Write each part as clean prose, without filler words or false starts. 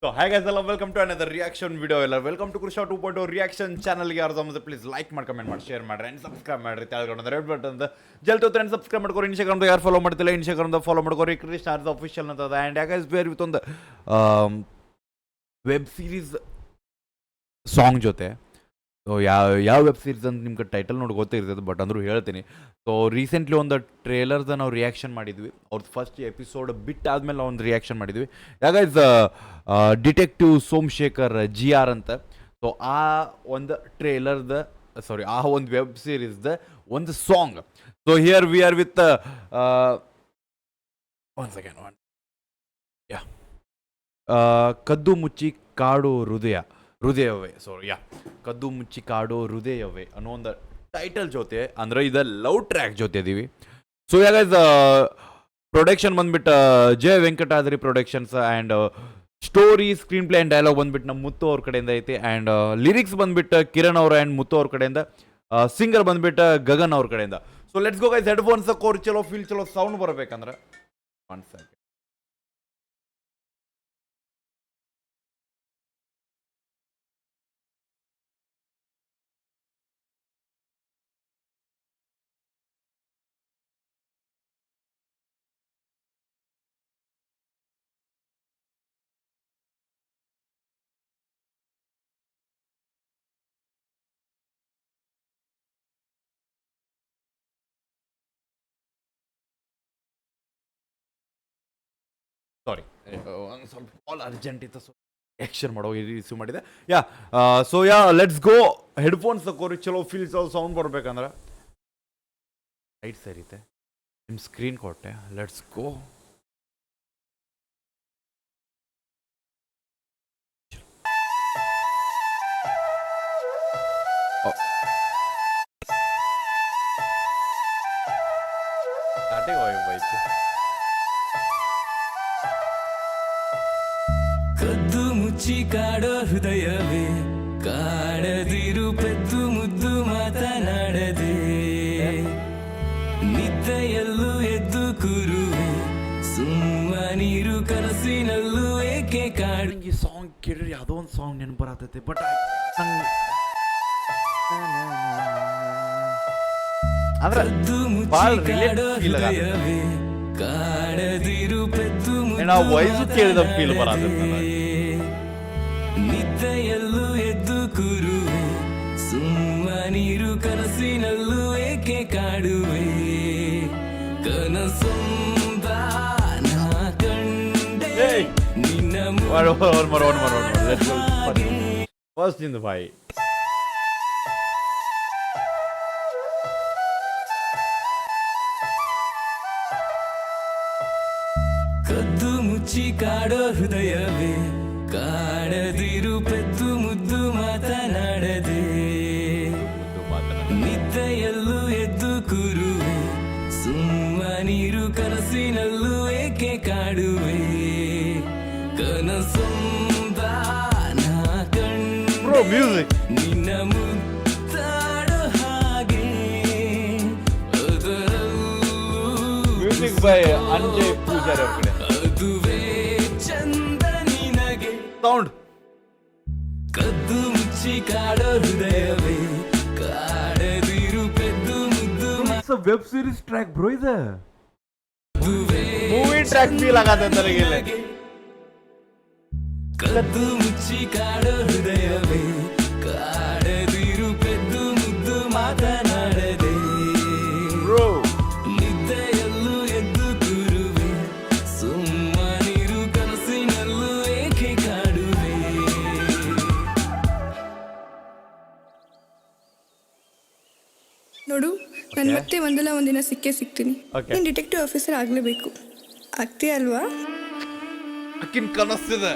So, hi guys, hello, welcome to another reaction video. Welcome to Krusha 2.0 reaction channel. Please like, comment, share, and subscribe. Red button. Jalto and subscribe. Instagram yaar follow ಮಾಡ್ತಿಲ್ಲ Instagram follow ಮಾಡ್ಕೊರಿ Krishna official ಅಂತ and guys ಬೇರೆ ಇವತ್ತೊಂದು web series song ಜೊತೆ so ಯಾವ web series ಅಂತ ನಿಮ್ಗೆ title ನೋಡಿ ಗೊತ್ತಿರ್ತದೆ ಬಟ್ ಅಂದರೂ ಹೇಳ್ತೀನಿ. ಸೊ ರೀಸೆಂಟ್ಲಿ ಒಂದು ಟ್ರೇಲರ್ದ ನಾವು ರಿಯಾಕ್ಷನ್ ಮಾಡಿದ್ವಿ. ಅವ್ರದ್ದು ಫಸ್ಟ್ ಎಪಿಸೋಡ್ ಬಿಟ್ಟಾದ್ಮೇಲೆ ನಾವು ಒಂದು ರಿಯಾಕ್ಷನ್ ಮಾಡಿದ್ವಿ. ಗೈಸ್ ಡಿಟೆಕ್ಟಿವ್ ಸೋಮಶೇಖರ್ GR ಅಂತ. ಸೊ ಆ ಒಂದು ಟ್ರೇಲರ್ದ ಆ ಒಂದು ವೆಬ್ ಸೀರೀಸ್ದ ಒಂದು song. So here we are with one second ಕದ್ದು ಮುಚ್ಚಿ ಕಾಡು ಹೃದಯವೇ ಕದ್ದು ಮುಚ್ಚಿ ಕಾಡೋ ಹೃದಯವೇ ಅನ್ನೋ ಒಂದು ಟೈಟಲ್ ಜೊತೆ ಅಂದರೆ ಇದು ಲವ್ ಟ್ರ್ಯಾಕ್ ಜೊತೆ ಇದೀವಿ. ಸೊ ಗೈಸ್ ಪ್ರೊಡಕ್ಷನ್ ಬಂದ್ಬಿಟ್ಟು Jaya Venkatadri productions and story screen play and dialogue ಬಂದ್ಬಿಟ್ಟು ನಮ್ಮ ಮುತ್ತು ಅವ್ರ ಕಡೆಯಿಂದ ಐತಿ ಆ್ಯಂಡ್ ಲಿರಿಕ್ಸ್ ಬಂದ್ಬಿಟ್ಟು ಕಿರಣ್ ಅವ್ರ ಆ್ಯಂಡ್ ಮುತ್ತು ಅವ್ರ ಕಡೆಯಿಂದ, ಸಿಂಗರ್ ಬಂದ್ಬಿಟ್ಟು ಗಗನ್ ಅವ್ರ ಕಡೆಯಿಂದ. So let's go guys, headphones core ಚಲೋ ಫೀಲ್ ಚಲೋ ಸೌಂಡ್ ಬರ್ಬೇಕಂದ್ರೆ ಒನ್ ಸೆಕೆಂಡ್. ಸಾರಿ ಒಂದು ಸ್ವಲ್ಪ ಕಾಲ್ ಅರ್ಜೆಂಟ್ ಇತ್ತು, ಸೊ ಆ್ಯಕ್ಷನ್ ಮಾಡೋ ರಿಸೀವ್ ಮಾಡಿದೆ. So let's go. ಹೆಡ್ಫೋನ್ಸ್ ತಗೋರಿ ಚಲೋ ಫೀಲ್ ಚಲೋ ಸೌಂಡ್ ಬರ್ಬೇಕಂದ್ರೆ ರೈಟ್ ಸರಿತೆ ನಿಮ್ಮ ಸ್ಕ್ರೀನ್ ಕೊಟ್ಟೆ. Let's go. ಕದ್ದು ಮುಚ್ಚಿ ಕಾಡೋ ಹೃದಯವೇ, ಕಾಡದಿರು ಪೆದ್ದು ಮುದ್ದು ಮಾತನಾಡದೆ, ನಿದ್ದೆಯಲ್ಲೂ ಎದ್ದು ಕೂರುವೆ, ಸುಮ್ಮನಿರು ಕನಸಿನಲ್ಲೂ ಏಕೆ ಕಾಡು. ಈ ಸಾಂಗ್ ಕೇಳಿದ್ರೆ ಯಾವುದೋ ಒಂದು ಸಾಂಗ್ ನೆನಪು ಬರತೈತೆ ಬಟ್ ಕದ್ದು ಮುಚ್ಚಿ ಕಾಡೋ ಹೃದಯವೇ, ಕಾಡದಿರು ಪೆದ್ದು ವಯಸ್ಸು ಕೇಳಿದ ಫೀಲ್ ಬರತೈತೆ. ನಿದ್ದೆಯಲ್ಲೂ ಎದ್ದು ಕೂರುವೆ, ಸುಮ್ಮನಿರು ಕನಸಿನಲ್ಲೂ ಏಕೆ ಕಾಡುವೆ, ಕನಸೊಂದ ನಾ ಕಂಡೆ ನಿನ್ನ ಫಸ್ಟ್ ಇಂದ ಬಾಯಿ. ಕದ್ದು ಮುಚ್ಚಿ ಕಾಡೋ ಹೃದಯವೇ, ಕಾಡದಿರು ಪೆದ್ದು ಮುದ್ದು ಮಾತನಾಡದೆ, ನಿದ್ದೆಯಲ್ಲೂ ಎದ್ದು ಕೂರುವೆ, ಸುಮ್ಮನಿರು ಕನಸಿನಲ್ಲೂ ಏಕೆ ಕಾಡುವೆ, ಕನಸೊಂದ ನಾ ಕಂಡೆ ನಿನ್ನ ಮುತ್ತಾಡೋ ಹಾಗೆ, ಮ್ಯೂಸಿಕ್ ಬೈ ಅಂಜಯ್ ಪೂಜಾರಿ ಅವ್ರ ಕಡೆ. ಅದುವೇ ಚಂದ ನಿನಗೆ ಸೌಂಡ್. ಕದ್ದು ಮುಚ್ಚಿ ಕಾಡೋ ಹೃದಯವೇ, ಕಾಡದಿರು ಪೆದ್ದು ಮುದ್ದು ವೆಬ್ ಸೀರೀಸ್ ಟ್ರ್ಯಾಕ್ ಬ್ರೋ ಇದೆ, ಅದುವೇ ಮೂವಿ ಟ್ರ್ಯಾಕ್ ಫೀಲ್ ಆಗತ್ತೆ ನನಗೆ. ಕದ್ದು ಮುಚ್ಚಿ ಕಾಡೋ ಹೃದಯವೇ, ಕಾಡದಿರು ಪೆದ್ದು ಮುದ್ದು ಮಾತನಾಡದೆ, ಬ್ರೋ ನಿದ್ದೆಯಲ್ಲೂ ಎದ್ದು ಕೂರುವೆ, ಸುಮ್ಮನಿರು ಕನಸಿನಲ್ಲೂ ಏಕೆ ಕಾಡುವೆ. ನೋಡು, ನಾನು ಮತ್ತೆ ಒಂದಲ್ಲ ಒಂದಿನ ಸಿಗ್ತೀನಿ. Okay. ನೀನು ಡಿಟೆಕ್ಟಿವ್ ಆಫೀಸರ್ ಆಗಲೇಬೇಕು. ಆಗ್ತೀಯ ಅಲ್ವಾ? ಅಕ್ಕಿನ ಕನಸ್ತಿದೆ.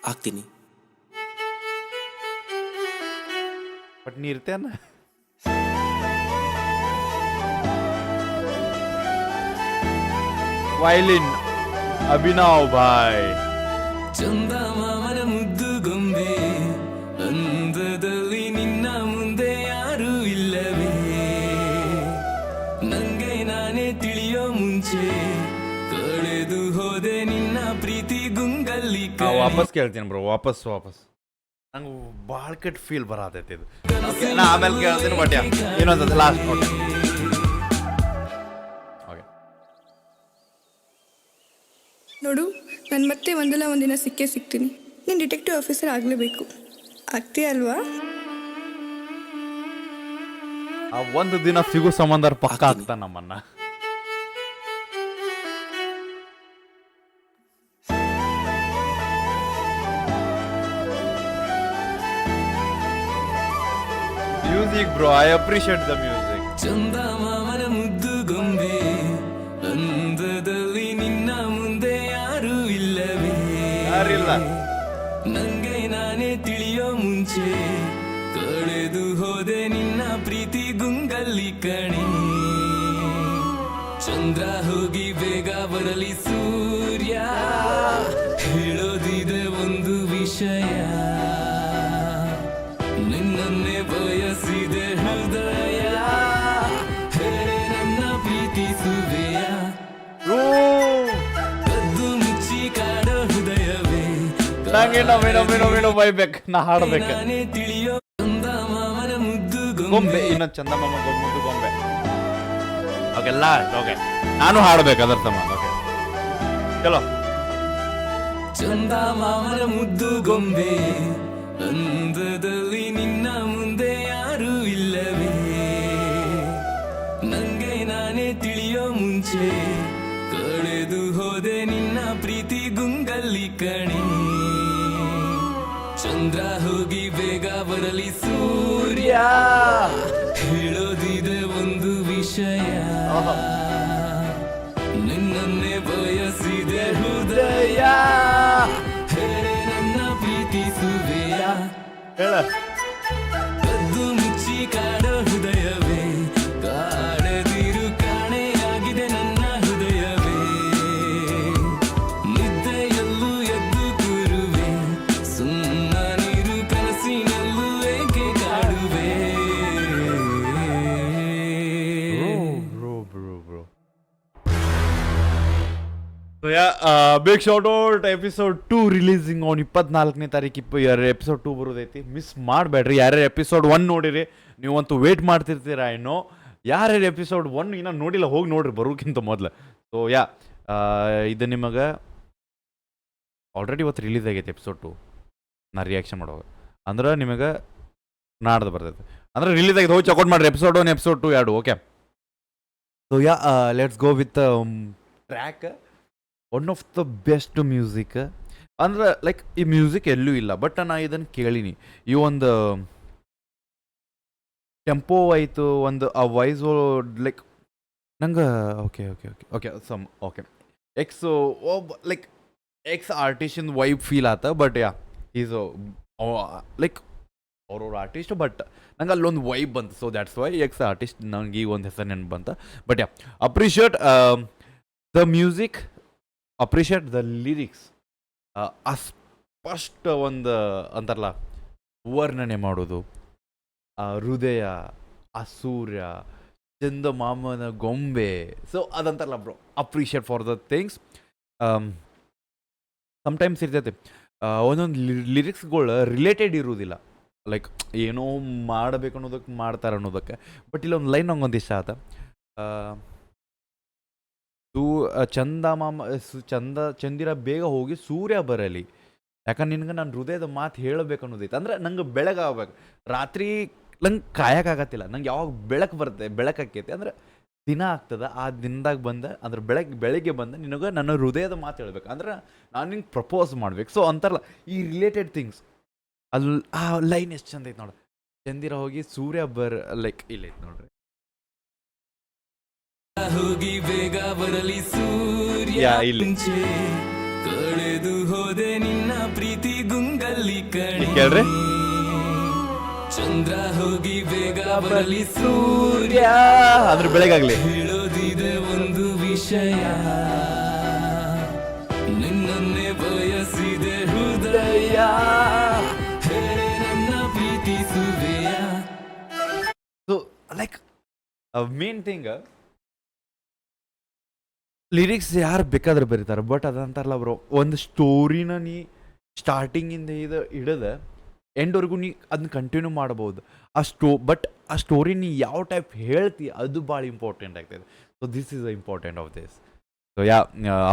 ಆಗ್ತೀನಿ. ಬಟ್ ನೀ ಇರ್ತೇನ? ವೈಲಿನ್ ಅಭಿನವ್ ಬಾಯ್. ಚಂದ ಮಾಮನ ಮುದ್ದು ಗೊಂಬೆ, ಅಂದದಲ್ಲಿ ನಿನ್ನ ಮುಂದೆ ಯಾರೂ ಇಲ್ಲವೇ, ನಂಗೆ ನಾನೇ ತಿಳಿಯೋ ಮುಂಚೆ ಕಳೆದು ಹೋದೆ ನಿನ್ನ ಪ್ರೀತಿ ಗುಂಗಲ್ಲಿ ವಾಪಸ್ ಕೇಳ್ತೀನಿ ಬ್ರೋ, ವಾಪಸ್ ನಂಗೆ ಭಾಳ ಕೆಟ್ಟ ಫೀಲ್ ಬರತೈತಿ ಇದು. Okay, ನಾ ಆಮೇಲೆ ಕೇಳ್ತೀನಿ, ಬಟ್ ಇನ್ನೊಂದು ಲಾಸ್ಟ್. ಓಕೆ ನೋಡು, ನಾನು ಮತ್ತೆ ಒಂದಲ್ಲ ಒಂದಿನ ಸಿಕ್ಕೇ ಸಿಗ್ತೀನಿ. ನೀನು ಡಿಟೆಕ್ಟಿವ್ ಆಫೀಸರ್ ಆಗಲೇಬೇಕು. ಆಗ್ತೀಯ ಅಲ್ವಾ? ಆ ಒಂದು ದಿನ ಸಿಗೋ ಸಂಬಂಧ ಪಕ್ಕ ಆಗ್ತಾ ನಮ್ಮನ್ನ. Music bro, I appreciate the music. ಚಂದ ಮಾಮನ ಮುದ್ದು ಗೊಂಬೆ, ಅಂದದಲ್ಲಿ ನಿನ್ನ ಮುಂದೆ ಯಾರು ಇಲ್ಲವೇ? ಯಾರಿಲ್ಲ. ನಂಗೆ ನಾನೇ ತಿಳಿಯೋ ಮುಂಚೆ ಕಳೆದು ಹೋದೆ ನಿನ್ನ ಪ್ರೀತಿ ಗುಂಗಲ್ಲಿ ಕಣೆ. ಚಂದ್ರ ಹೋಗಿ ಬೇಗ ಬರಲಿ ಸೂರ್ಯ, ಹೇಳೋದಿದೆ ಒಂದು ವಿಷಯ, ನಿನ್ನನ್ನೇ ಬಯಸಿದೆ ಹೃದಯ, ಹೇಳೆ ನನ್ನ ಪ್ರೀತಿಸುವೆಯ? ಕದ್ದು ಮುಚ್ಚಿ ಕಾಡೋ ಹೃದಯವೇ, ನಂಗೆ ಇನ್ನೊಮ್ಮೆ ಬೈಬೇಕು, ನಾ ಹಾಡ್ಬೇಕು. ನಾನೇ ತಿಳಿಯೋ ಚಂದ ಮಾಮನ ಮುದ್ದು ಗೊಂಬೆ, ಗೊಂಬೆ. ಇನ್ನೊಂದು ಚಂದಮಾಮ ಮುದ್ದು ಗೊಂಬೆ. Okay last. ಓಕೆ, ನಾನು ಹಾಡ್ಬೇಕು ಅದರ ಸಂಬಂಧ. ಓಕೆ ಚಲೋ. ಚಂದ ಮಾಮನ ಮುದ್ದು ಗೊಂಬೆ, ಅಂದದಲ್ಲಿ ನಿನ್ನ ಮುಂದೆ ಯಾರು ಇಲ್ಲವೇ? ನಂಗೆ ನಾನೇ ತಿಳಿಯೋ ಮುಂಚೆ ಕಳೆದು ಹೋದೆ ನಿನ್ನ ಪ್ರೀತಿ ಗುಂಗಲ್ಲಿ ಕಣೆ. ಚಂದ್ರ ಹೋಗಿ ಬೇಗ ಬರಲಿ ಸೂರ್ಯ, ಹೇಳೋದಿದೆ ಒಂದು ವಿಷಯ, ನಿನ್ನನ್ನೇ ಬಯಸಿದೆ ಹೃದಯ, ಹೇಳೆ ನನ್ನ ಪ್ರೀತಿಸುವೆಯ? ಕದ್ದು ಮುಚ್ಚಿ ಕಾಡೋ ಹೃದಯವೇ, ಕಾಡದಿರು ಕಾಣೆಯಾಗಿದೆ ನನ್ನ ಹೃದಯವೇ, ನಿದ್ದೆಯಲ್ಲೂ ಎದ್ದು ಕೂರುವೆ, ಸುಮ್ಮನಿರು ಕನಸಿನಲ್ಲೂ ಏಕೆ ಕಾಡುವೆ? Bro. So yeah, big shout out episode 2 releasing on 24ನೇ ತಾರೀಕು. ಎಪಿಸೋಡ್ 2 ಬರೋದೈತಿ, ಮಿಸ್ ಮಾಡಬೇಡ್ರಿ. ಯಾರ್ಯಾರು ಎಪಿಸೋಡ್ 1 ನೋಡಿರಿ, ನೀವಂತೂ ವೇಟ್ ಮಾಡ್ತಿರ್ತೀರ. ಏನೋ ಯಾರ್ಯಾರು ಎಪಿಸೋಡ್ 1 ಇನ್ನೂ ನೋಡಿಲ್ಲ, ಹೋಗಿ ನೋಡ್ರಿ ಬರೋಕ್ಕಿಂತ ಮೊದಲು. ಸೊ ಯಾ, ಇದು ನಿಮಗೆ ಆಲ್ರೆಡಿ ಇವತ್ತು ರಿಲೀಸ್ ಆಗೈತೆ ಎಪಿಸೋಡ್ 2. ನಾ ರಿಯಾಕ್ಷನ್ ಮಾಡುವಾಗ ಅಂದ್ರೆ ನಿಮಗೆ ನಾಡ್ದು ಬರ್ತೈತೆ, ಅಂದ್ರೆ ರಿಲೀಸ್ ಆಗಿದೆ, ಹೋಗಿ ಚೆಕ್ಔಟ್ ಮಾಡಿರಿ ಎಪಿಸೋಡ್ 1 ಎಪಿಸೋಡ್ 2 ಎರಡು. Okay, so yeah, let's go with track. One of the best music ಅಂದ್ರೆ ಲೈಕ್ ಈ ಮ್ಯೂಸಿಕ್ ಎಲ್ಲೂ ಇಲ್ಲ, ಬಟ್ ನಾ ಇದನ್ನು ಕೇಳೀನಿ. ಈ ಒಂದು ಟೆಂಪೋ ಆಯಿತು, ಒಂದು ಆ ವಾಯ್ಸು ಲೈಕ್ ನಂಗೆ ಓಕೆ ಲೈಕ್ ಎಕ್ಸ್ ಆರ್ಟಿಸ್ಟಿಂದ ವೈಬ್ ಫೀಲ್ ಆತ. ಬಟ್ ಯಾ, ಈಸ್ ಲೈಕ್ ಅವ್ರವ್ರ ಆರ್ಟಿಸ್ಟ್, ಬಟ್ ನಂಗೆ ಅಲ್ಲೊಂದು ವೈಬ್ ಬಂತು. So that's why ex artist ನಂಗೆ ಈ ಒಂದು ಹೆಸರು ನೆನಪು ಬಂತ. But yeah, appreciate the music, appreciate the lyrics. ಅಸ್ಪಷ್ಟ ಒಂದು ಅಂತಾರಲ್ಲ ವರ್ಣನೆ ಮಾಡೋದು, ಹೃದಯ, ಆ ಸೂರ್ಯ, ಚಂದಮಾಮನ ಗೊಂಬೆ. ಸೊ ಅದಂತಾರಲ್ಲ bro, appreciate for the things. Sometimes ಇರ್ತೈತೆ ಒಂದೊಂದು ಲಿರಿಕ್ಸ್ಗಳು ರಿಲೇಟೆಡ್ ಇರೋದಿಲ್ಲ, ಲೈಕ್ ಏನೋ ಮಾಡಬೇಕು ಅನ್ನೋದಕ್ಕೆ ಮಾಡ್ತಾರೆ ಅನ್ನೋದಕ್ಕೆ. ಬಟ್ ಇಲ್ಲಿ ಒಂದು ಲೈನ್ ನಂಗೊಂದು ಇಷ್ಟ ಆತ. ಚಂದಿರ ಬೇಗ ಹೋಗಿ ಸೂರ್ಯ ಬರಲಿ, ಯಾಕಂದ್ರೆ ನಿನ್ಗೆ ನಾನು ಹೃದಯದ ಮಾತು ಹೇಳಬೇಕು ಅನ್ನೋದೈತೆ. ಅಂದ್ರೆ ನಂಗೆ ಬೆಳಗಾಗಬೇಕು, ರಾತ್ರಿ ನಂಗೆ ಕಾಯಕ್ಕಾಗತ್ತಿಲ್ಲ. ನಂಗೆ ಯಾವಾಗ ಬೆಳಕಾಕೈತಿ ಅಂದ್ರೆ ದಿನ ಆಗ್ತದೆ. ಆ ದಿನದಾಗ ಬಂದ ಅಂದ್ರೆ ಬೆಳಗ್ಗೆ ಬಂದ ನಿನಗೆ ನನ್ನ ಹೃದಯದ ಮಾತು ಹೇಳ್ಬೇಕು, ಅಂದ್ರೆ ನಾನು ನಿಂಗೆ ಪ್ರಪೋಸ್ ಮಾಡ್ಬೇಕು. ಸೊ ಅಂತಾರಲ್ಲ ಈ ರಿಲೇಟೆಡ್ ಥಿಂಗ್ಸ್, ಅಲ್ಲಿ ಆ ಲೈನ್ ಎಷ್ಟು ಚಂದ ಐತೆ ನೋಡ್ರಿ. ಚಂದಿರ ಹೋಗಿ ಸೂರ್ಯ ಲೈಕ್ ಇಲ್ಲೈತೆ ನೋಡ್ರಿ. ಹೋಗಿ ಬೇಗ ಬರಲಿ ಸೂರ್ಯ, ಇಲ್ಲಿ ಕಳೆದು ಹೋದೆ ನಿನ್ನ ಪ್ರೀತಿ ಗುಂಗಲ್ಲಿ ಕಣೆ. ಕೇಳ್ರಿ, ಚಂದ್ರ ಹೋಗಿ ಬೇಗ ಬರಲಿ ಸೂರ್ಯ ಅಂದ್ರೆ ಬೆಳಗಾಗ್ಲಿ, ಹೇಳೋದಿದೆ ಒಂದು ವಿಷಯ, ನಿನ್ನನ್ನೇ ಬಯಸಿದೆ ಹೃದಯ, ಹೇಳೆ ನನ್ನ ಪ್ರೀತಿಸುವೆಯ? So like main thing lyrics ಯಾರು ಬೇಕಾದ್ರೆ ಬರೀತಾರೆ, ಬಟ್ ಅದಂತಾರಲ್ಲ ಬ್ರೋ, ಒಂದು ಸ್ಟೋರಿನ ನೀ ಸ್ಟಾರ್ಟಿಂಗಿಂದ ಇದು ಹಿಡಿದು ಎಂಡ್ವರೆಗೂ ನೀ ಅದನ್ನ ಕಂಟಿನ್ಯೂ ಮಾಡ್ಬೋದು. ಬಟ್ ಆ ಸ್ಟೋರಿ ನೀ ಯಾವ ಟೈಪ್ ಹೇಳ್ತಿ ಅದು ಭಾಳ ಇಂಪಾರ್ಟೆಂಟ್ ಆಗ್ತದೆ. So this is the important of this. So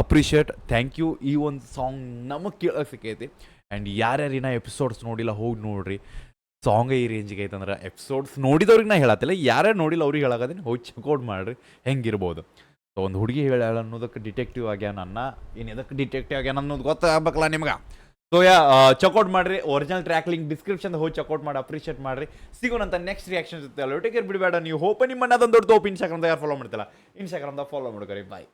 appreciate, thank you. ಈ ಒಂದು ಸಾಂಗ್ ನಮಗೆ ಕೇಳೋಕೆ ಸಿಕ್ಕೈತಿ. ಆ್ಯಂಡ್ ಯಾರ್ಯಾರಿನ ಎಪಿಸೋಡ್ಸ್ ನೋಡಿಲ್ಲ ಹೋಗಿ ನೋಡ್ರಿ. ಸಾಂಗ್ ಈ ರೇಂಜಿಗೆ ಐತಂದ್ರೆ ಎಪಿಸೋಡ್ಸ್ ನೋಡಿದವ್ರಿಗೆ ನಾ ಹೇಳತ್ತಿಲ್ಲ, ಯಾರ್ಯಾರು ನೋಡಿಲ್ಲ ಅವ್ರಿಗೆ ಹೇಳಾಕತ್ತೀನಿ, ಹೋಗಿ ಚೆಕ್ಔಟ್ ಮಾಡಿರಿ ಹೆಂಗಿರ್ಬೋದು. ಸೊ ಒಂದು ಹುಡುಗಿ ಹೇಳ್ಯಾಳ ಅನ್ನೋದಕ್ಕೆ ಡಿಟೆಕ್ಟಿವ್ ಆಗ್ಯಾನ ಇನ್ನು ಎದಕ್ಕೆ ಡಿಟೆಕ್ಟಿವ್ ಆಗ್ಯಾನ ಅನ್ನೋದು ಗೊತ್ತಾಗಬೇಕಲ್ಲ ನಿಮ್ಗೆ. ಸೊ ಚೆಕ್ಔಟ್ ಮಾಡಿರಿ. ಒರಿಜಿನಲ್ ಟ್ರ್ಯಾಕ್ ಲಿಂಕ್ ಡಿಸ್ಕ್ರಿಪ್ಷನ್ ಹೋಗಿ ಚೆಕ್ಔಟ್ ಮಾಡಿ ಅಪ್ರಿಷಿಯೇಟ್ ಮಾಡಿರಿ. ಸಿಗೋಣಂತ ನೆಕ್ಸ್ಟ್ ರಿಯಾಕ್ಷನ್ ಜೊತೆ. ಅಲ್ಲ ಟೇಕ್ ಕೇರ್, ಬಿಡಬೇಡ. ನೀವು ಹೋಪ್ ನಿಮ್ಮನ್ನ ಅದೊಂದು ದೊಡ್ಡ ಹೋಪ್. ಇನ್ಸ್ಟಾಗ್ರಾಮ್ದಾಗ ಯಾರು ಫಾಲೋ ಮಾಡ್ತಿಲ್ಲ, ಇನ್ಸ್ಟಾಗ್ರಾಮ್ದಾಗ ಫಾಲೋ ಮಾಡ್ಕೊರಿ. ಬಾಯ್.